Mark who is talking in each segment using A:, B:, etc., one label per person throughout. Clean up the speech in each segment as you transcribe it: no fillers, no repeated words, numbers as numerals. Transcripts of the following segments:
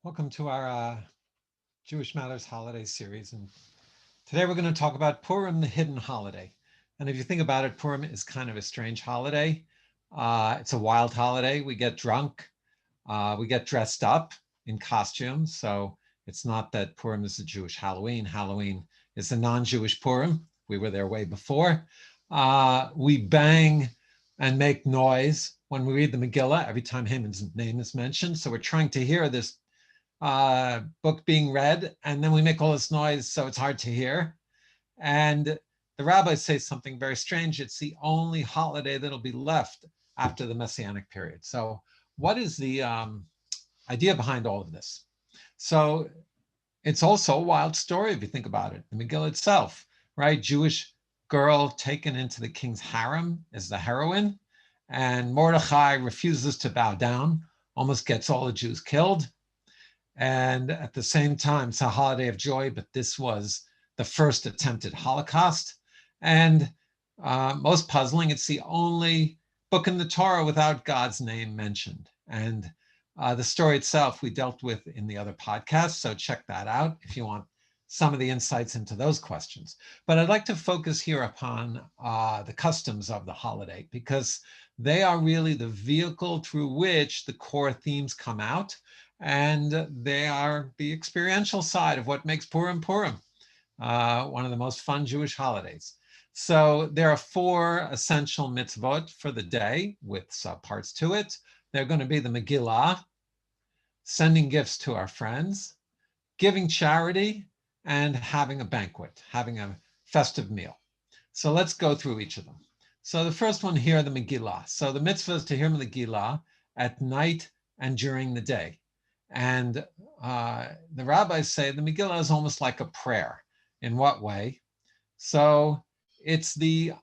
A: Welcome to our Jewish Matters holiday series. And today we're going to talk about Purim, the hidden holiday. And if you think about it, Purim is kind of a strange holiday. It's a wild holiday. We get drunk. We get dressed up in costumes. So it's not that Purim is a Jewish Halloween. Halloween is a non-Jewish Purim. We were there way before. We bang and make noise when we read the Megillah every time Haman's name is mentioned. So we're trying to hear this book being read, and then we make all this noise so it's hard to hear. And the rabbis say something very strange. It's the only holiday that'll be left after the Messianic period. So what is the idea behind all of this? So it's also a wild story if you think about it. The Megillah itself, right? Jewish girl taken into the king's harem is the heroine, and Mordechai refuses to bow down, almost gets all the Jews killed. And at the same time, it's a holiday of joy, but this was the first attempted Holocaust. And most puzzling, it's the only book in the Torah without God's name mentioned. And the story itself we dealt with in the other podcast, so check that out if you want some of the insights into those questions. But I'd like to focus here upon the customs of the holiday, because they are really the vehicle through which the core themes come out. And they are the experiential side of what makes Purim Purim, one of the most fun Jewish holidays. So there are 4 essential mitzvot for the day with subparts to it. They're going to be the Megillah, sending gifts to our friends, giving charity, and having a banquet, having a festive meal. So let's go through each of them. So the first one here, the Megillah. So the mitzvah is to hear the Megillah at night and during the day. And the rabbis say the Megillah is almost like a prayer. In what way? So it's the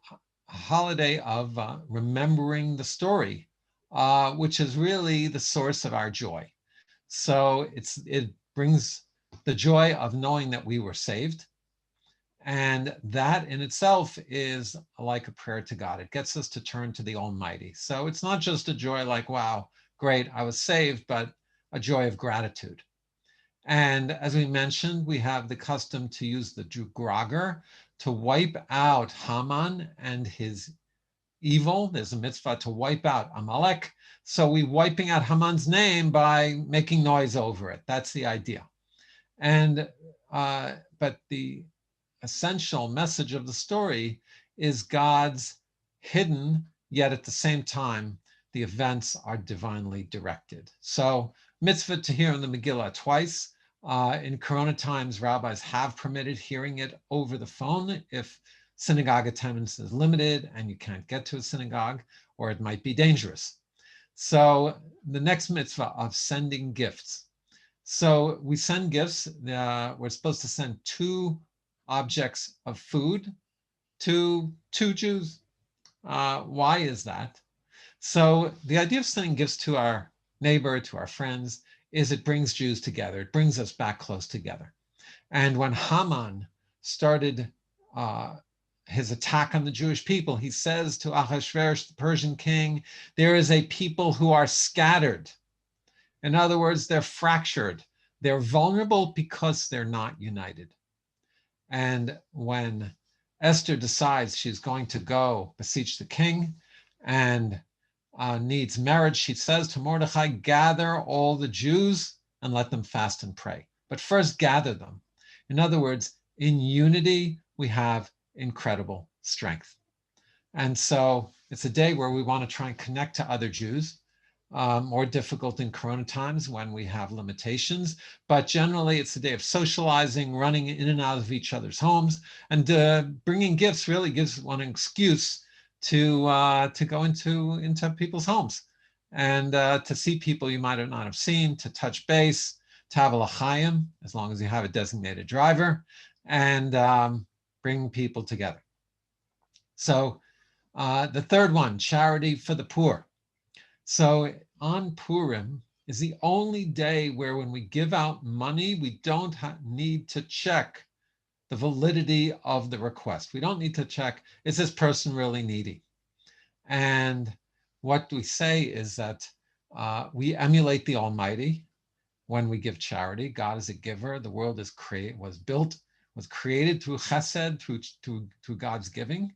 A: holiday of remembering the story, which is really the source of our joy. So it brings the joy of knowing that we were saved. And that in itself is like a prayer to God. It gets us to turn to the Almighty. So it's not just a joy like, wow, great, I was saved, but a joy of gratitude. And as we mentioned, we have the custom to use the Drugrager to wipe out Haman and his evil. There's a mitzvah to wipe out Amalek. So we're wiping out Haman's name by making noise over it. That's the idea. And but the essential message of the story is God's hidden, yet at the same time, the events are divinely directed. So mitzvah to hear in the Megillah twice. In Corona times, rabbis have permitted hearing it over the phone if synagogue attendance is limited and you can't get to a synagogue, or it might be dangerous. So the next mitzvah of sending gifts. So we send gifts. We're supposed to send 2 objects of food to 2 Jews. Why is that? So the idea of sending gifts to our neighbor, to our friends, is it brings Jews together. It brings us back close together. And when Haman started his attack on the Jewish people, he says to Ahasuerus, the Persian king, there is a people who are scattered. In other words, they're fractured. They're vulnerable because they're not united. And when Esther decides she's going to go beseech the king and needs marriage, she says to Mordechai, gather all the Jews and let them fast and pray. But first gather them. In other words, in unity, we have incredible strength. And so it's a day where we want to try and connect to other Jews. More difficult in Corona times when we have limitations, but generally it's a day of socializing, running in and out of each other's homes, and bringing gifts really gives one an excuse to go into people's homes and to see people you might not have seen, to touch base, to have a l'chaim, as long as you have a designated driver, and bring people together. So the third one, charity for the poor. So on Purim is the only day where when we give out money, we don't need to check the validity of the request. We don't need to check, is this person really needy? And what we say is that we emulate the Almighty, when we give charity. God is a giver. The world was created through chesed, through God's giving.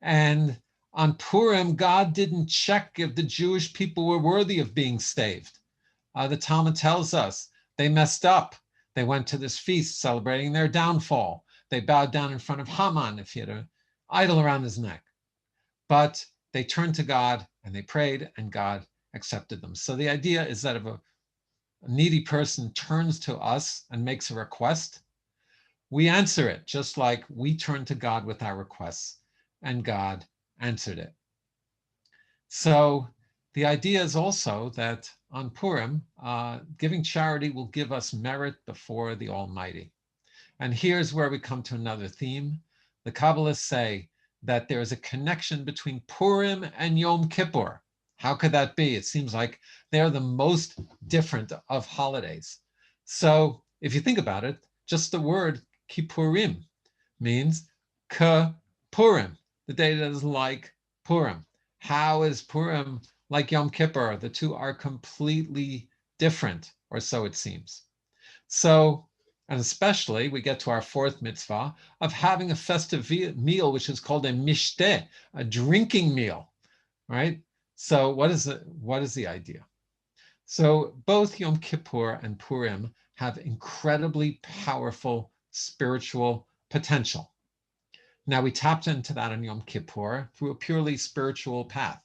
A: And on Purim, God didn't check if the Jewish people were worthy of being saved. The Talmud tells us they messed up. They went to this feast celebrating their downfall. They bowed down in front of Haman if he had an idol around his neck. But they turned to God and they prayed, and God accepted them. So the idea is that if a needy person turns to us and makes a request, we answer it just like we turn to God with our requests, and God answered it. So the idea is also that on Purim, giving charity will give us merit before the Almighty. And here's where we come to another theme. The Kabbalists say that there is a connection between Purim and Yom Kippur. How could that be? It seems like they're the most different of holidays. So if you think about it, just the word Kippurim means Purim, the day that is like Purim. How is Purim like Yom Kippur? The two are completely different, or so it seems. So, and especially we get to our fourth mitzvah of having a festive meal, which is called a mishteh, a drinking meal, right? So what is the idea? So both Yom Kippur and Purim have incredibly powerful spiritual potential. Now, we tapped into that on Yom Kippur through a purely spiritual path.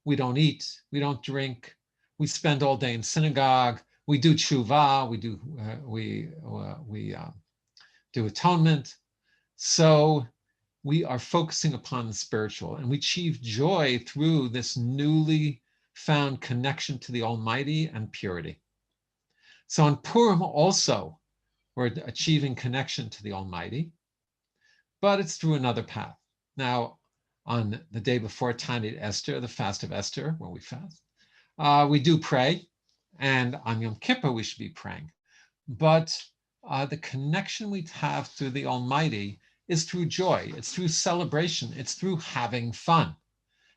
A: We don't eat, we don't drink, we spend all day in synagogue, we do tshuva, we do atonement. So we are focusing upon the spiritual, and we achieve joy through this newly found connection to the Almighty and purity. So on Purim also, we're achieving connection to the Almighty, but it's through another path. Now, on the day before Tanit Esther, the fast of Esther, when we fast, we do pray, and on Yom Kippur we should be praying. But the connection we have through the Almighty is through joy, it's through celebration, it's through having fun.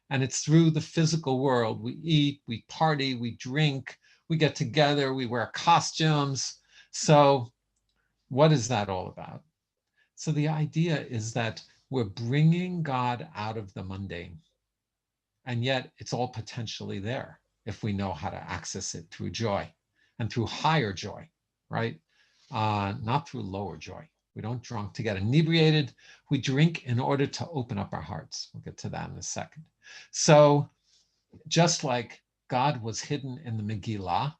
A: And it's through the physical world. We eat, we party, we drink, we get together, we wear costumes. So what is that all about? So the idea is that we're bringing God out of the mundane. And yet it's all potentially there if we know how to access it through joy and through higher joy, right? Not through lower joy. We don't drink to get inebriated. We drink in order to open up our hearts. We'll get to that in a second. So just like God was hidden in the Megillah,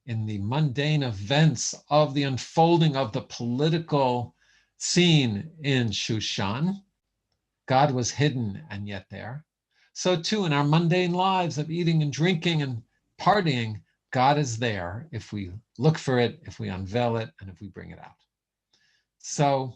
A: in the mundane events of the unfolding of the political scene in Shushan, God was hidden and yet there. So too in our mundane lives of eating and drinking and partying, God is there if we look for it, if we unveil it, and if we bring it out. So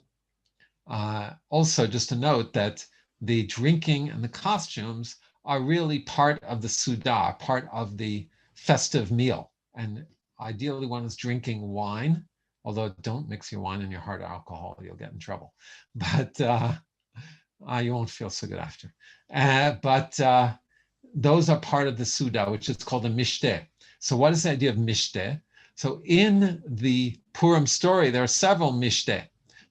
A: also just to note that the drinking and the costumes are really part of the Sudah, part of the festive meal. And ideally one is drinking wine, although don't mix your wine and your hard alcohol, you'll get in trouble. But you won't feel so good after. But those are part of the Sudah, which is called a mishteh. So what is the idea of mishteh? So in the Purim story, there are several mishteh.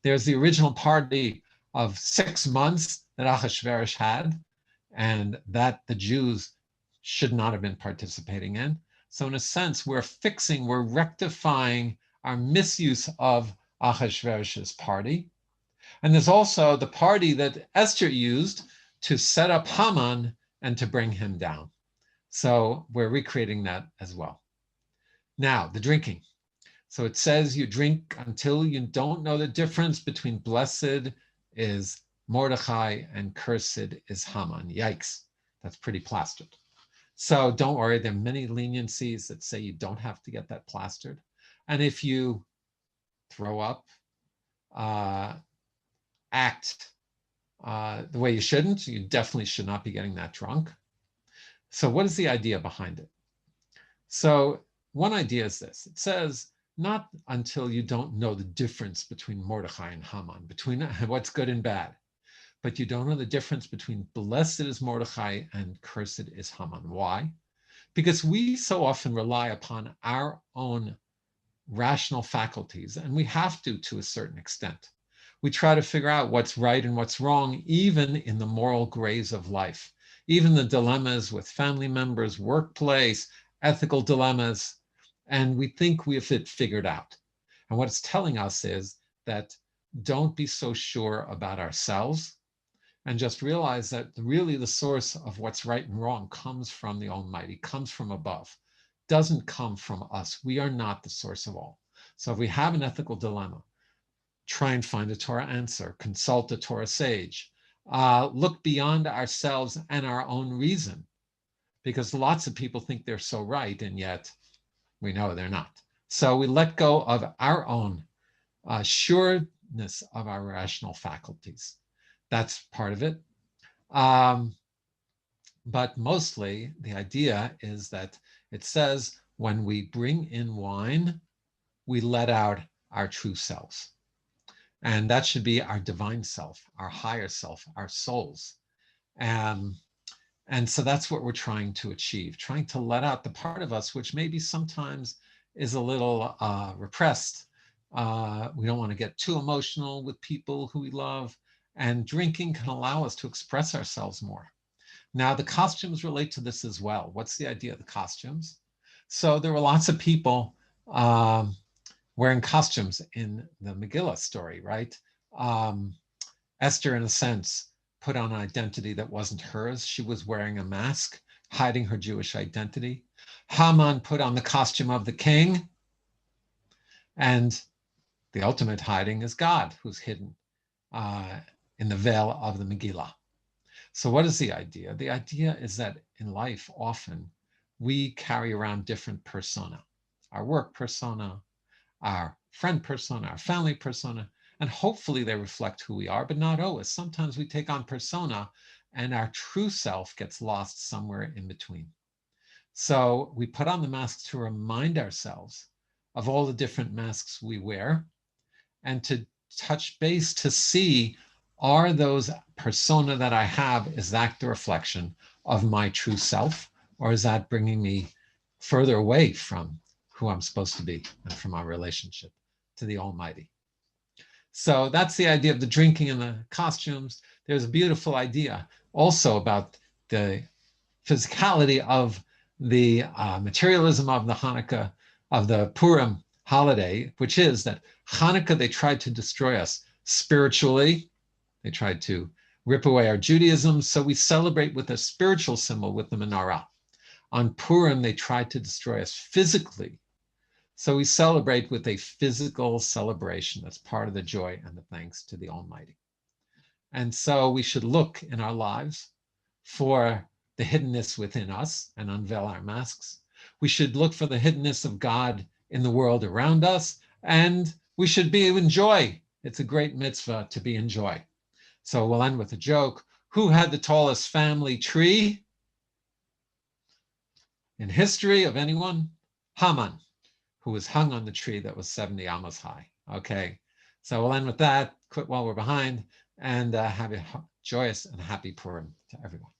A: There's the original party of 6 months that Achashverosh had, and that the Jews should not have been participating in. So in a sense, we're rectifying our misuse of Achashverosh's party. And there's also the party that Esther used to set up Haman and to bring him down. So we're recreating that as well. Now, the drinking. So it says you drink until you don't know the difference between blessed is Mordechai and cursed is Haman. Yikes, that's pretty plastered. So don't worry, there are many leniencies that say you don't have to get that plastered. And if you throw up, act the way you shouldn't, you definitely should not be getting that drunk. So what is the idea behind it? So one idea is this. It says, not until you don't know the difference between Mordechai and Haman, between what's good and bad, but you don't know the difference between blessed is Mordechai and cursed is Haman. Why? Because we so often rely upon our own rational faculties, and we have to a certain extent. We try to figure out what's right and what's wrong, even in the moral grays of life, even the dilemmas with family members, workplace, ethical dilemmas, and we think we have it figured out. And what it's telling us is that don't be so sure about ourselves, and just realize that really the source of what's right and wrong comes from the Almighty, comes from above, doesn't come from us. We are not the source of all. So if we have an ethical dilemma, try and find a Torah answer, consult a Torah sage, look beyond ourselves and our own reason, because lots of people think they're so right, and yet we know they're not. So we let go of our own sureness of our rational faculties. That's part of it. But mostly the idea is that it says when we bring in wine, we let out our true selves. And that should be our divine self, our higher self, our souls. And so that's what we're trying to achieve, trying to let out the part of us which maybe sometimes is a little repressed. We don't want to get too emotional with people who we love. And drinking can allow us to express ourselves more. Now, the costumes relate to this as well. What's the idea of the costumes? So there were lots of people wearing costumes in the Megillah story, right? Esther, in a sense, put on an identity that wasn't hers. She was wearing a mask, hiding her Jewish identity. Haman put on the costume of the king. And the ultimate hiding is God, who's hidden in the veil of the Megillah. So what is the idea? The idea is that in life, often we carry around different persona, our work persona, our friend persona, our family persona, and hopefully they reflect who we are, but not always. Sometimes we take on persona and our true self gets lost somewhere in between. So we put on the mask to remind ourselves of all the different masks we wear and to touch base to see, are those persona that I have, is that the reflection of my true self, or is that bringing me further away from who I'm supposed to be and from our relationship to the Almighty? So that's the idea of the drinking and the costumes. There's a beautiful idea also about the physicality of the materialism of the Hanukkah, of the Purim holiday, which is that Hanukkah, they tried to destroy us spiritually. They tried to rip away our Judaism. So we celebrate with a spiritual symbol with the menorah. On Purim, they tried to destroy us physically. So we celebrate with a physical celebration that's part of the joy and the thanks to the Almighty. And so we should look in our lives for the hiddenness within us and unveil our masks. We should look for the hiddenness of God in the world around us, and we should be in joy. It's a great mitzvah to be in joy. So we'll end with a joke. Who had the tallest family tree in history of anyone? Haman, who was hung on the tree that was 70 amos high. Okay, so we'll end with that. Quit while we're behind, and have a joyous and happy Purim to everyone.